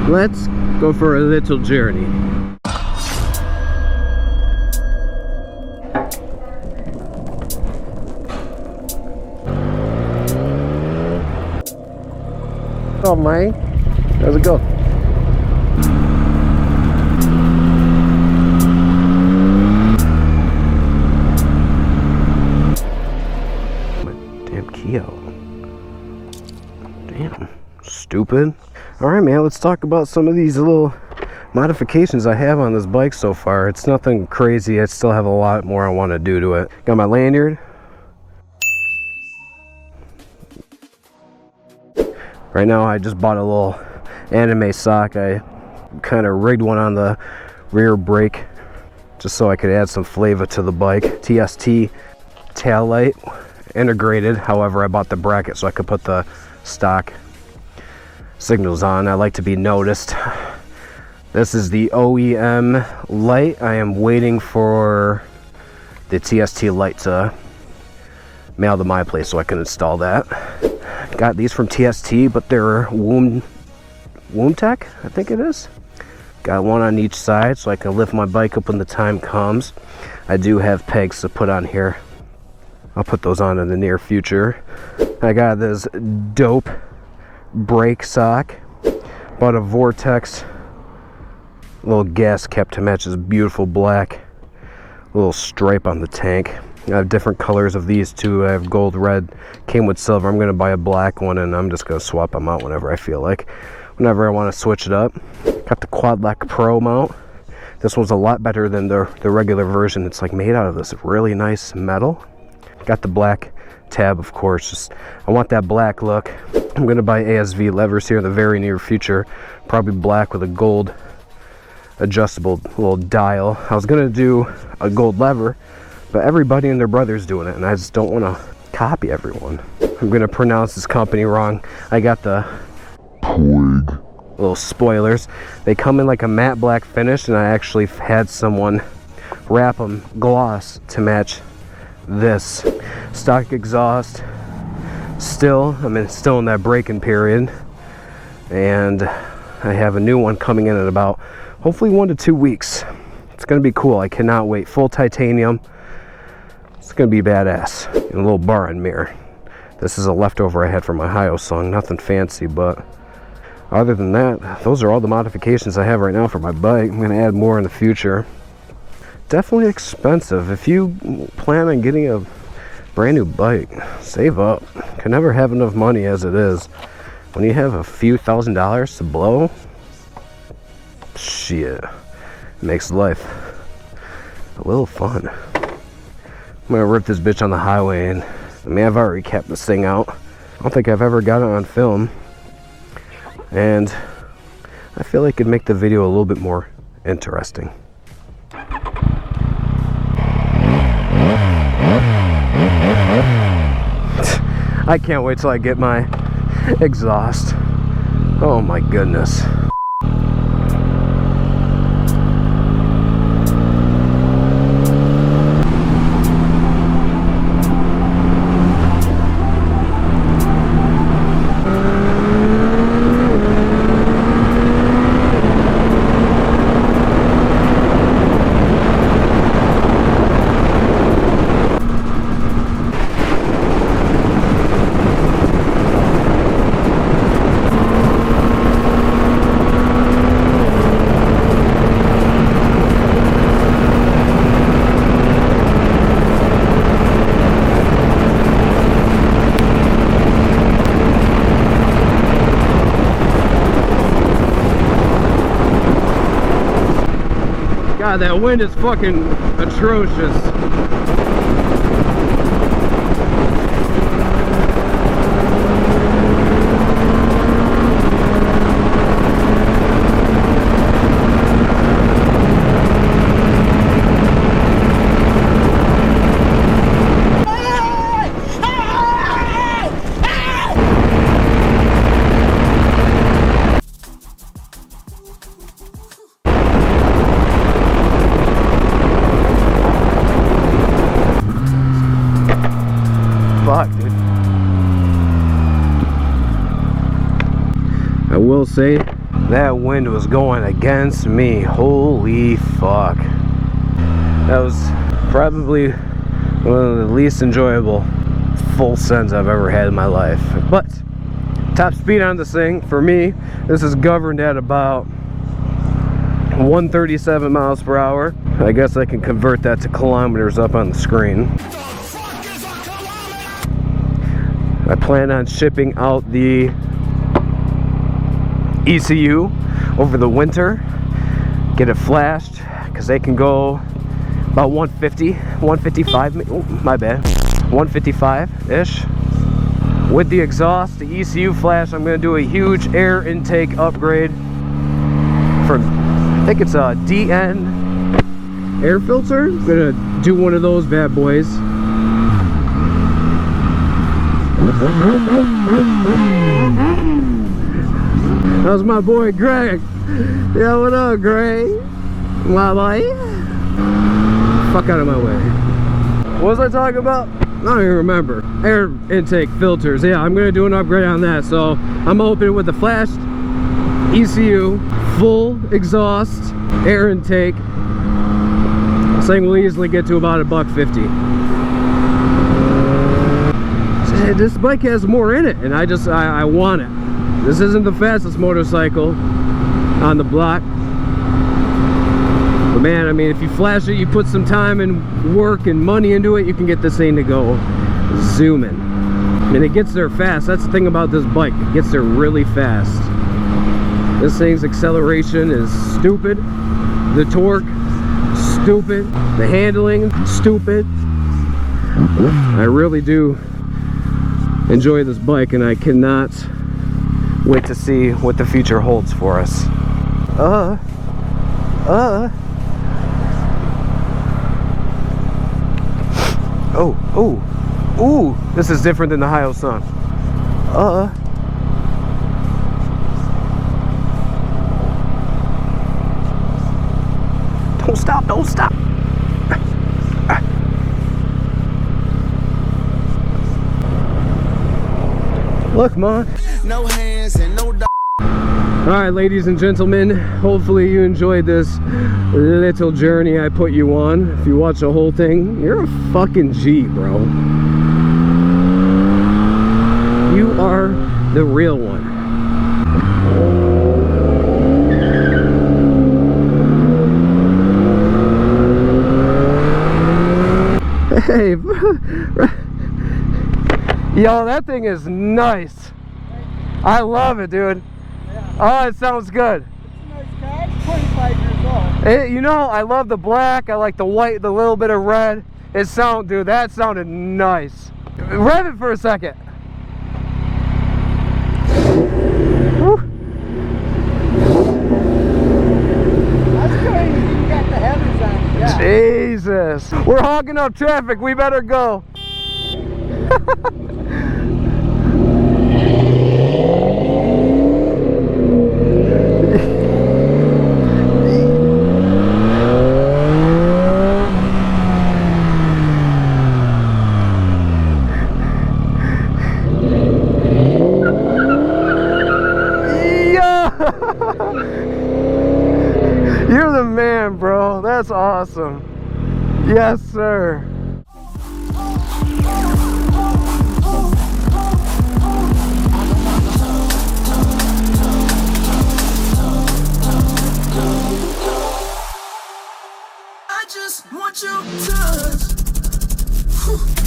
let's go for a little journey. Oh man, how's it go? Damn key out. Damn, stupid. Alright man, let's talk about some of these little modifications I have on this bike so far. It's nothing crazy, I still have a lot more I want to do to it. Got my lanyard. Right now I just bought a little anime sock. I kind of rigged one on the rear brake just so I could add some flavor to the bike. TST tail light integrated, however I bought the bracket so I could put the stock signals on. I like to be noticed. This is the OEM light. I am waiting for the TST light to mail to my place so I can install that. Got these from TST, but they're Womb Tech, I think it is. Got one on each side so I can lift my bike up when the time comes. I do have pegs to put on here. I'll put those on in the near future. I got this dope brake sock. Bought a Vortex little gas cap to match this beautiful black little stripe on the tank. I have different colors of these too. I have gold, red, came with silver. I'm gonna buy a black one and I'm just gonna swap them out whenever I feel like. Whenever I want to switch it up. Got the Quad Lock Pro mount. This one's a lot better than the regular version. It's like made out of this really nice metal. Got the black tab, of course. Just I want that black look. I'm gonna buy ASV levers here in the very near future. Probably black with a gold adjustable little dial. I was gonna do a gold lever, but everybody and their brother's doing it, and I just don't want to copy everyone. I'm gonna pronounce this company wrong. I got the little spoilers. They come in like a matte black finish, and I actually had someone wrap them gloss to match this. Stock exhaust. Still in that braking period, and I have a new one coming in about hopefully 1 to 2 weeks. It's gonna be cool. I cannot wait. Full titanium. It's gonna be badass. And a little Bar-end mirror. This is a leftover I had from my Ohio song. Nothing fancy, but other than that, those are all the modifications I have right now for my bike. I'm gonna add more in the future. Definitely expensive. If you plan on getting a brand new bike, save up. Can never have enough money as it is. When you have a few $1,000s to blow, shit, it makes life a little fun. I'm gonna rip this bitch on the highway, and I mean, I've already kept this thing out. I don't think I've ever got it on film, and I feel like it'd make the video a little bit more interesting. I can't wait till I get my exhaust. Oh my goodness. God, that wind is fucking atrocious. Fuck, dude. I will say That wind was going against me. Holy fuck. That was probably one of the least enjoyable full sends I've ever had in my life. But top speed on this thing, for me, this is governed at about 137 miles per hour. I guess I can convert that to kilometers up on the screen. I plan on shipping out the ECU over the winter, get it flashed, because they can go about 150, 155, oh, my bad, 155-ish. With the exhaust, the ECU flash, I'm going to do a huge air intake upgrade from, I think it's a DN air filter. I'm going to do one of those bad boys. How's my boy Greg? Yeah, what up, Greg? My boy? Fuck out of my way. What was I talking about? I don't even remember. Air intake filters. Yeah, I'm gonna do an upgrade on that. So I'm hoping with the flashed ECU, full exhaust, air intake, this thing will easily get to about $150. This bike has more in it, and I want it. This isn't the fastest motorcycle on the block, but man, I mean, if you flash it, you put some time and work and money into it, you can get this thing to go zooming. And it gets there fast. That's the thing about this bike, it gets there really fast. This thing's acceleration is stupid, the torque stupid, the handling stupid. I really do enjoy this bike, and I cannot wait to see what the future holds for us. Ooh, this is different than the Hyo Sun. Don't stop. Look, man. No hands and no dog. Alright, ladies and gentlemen, hopefully you enjoyed this little journey I put you on. If you watch the whole thing, you're a fucking G, bro. You are the real one. Hey, yo, that thing is nice. I love it, dude. Yeah. Oh, it sounds good. It's a nice car. It's 25 years old. You know, I love the black. I like the white, the little bit of red. Dude, that sounded nice. Rev it for a second. Woo. That's crazy. You got the headers on. Yeah. Jesus. We're hogging up traffic. We better go. You're the man, bro. That's awesome. Yes, sir. I just want you to touch.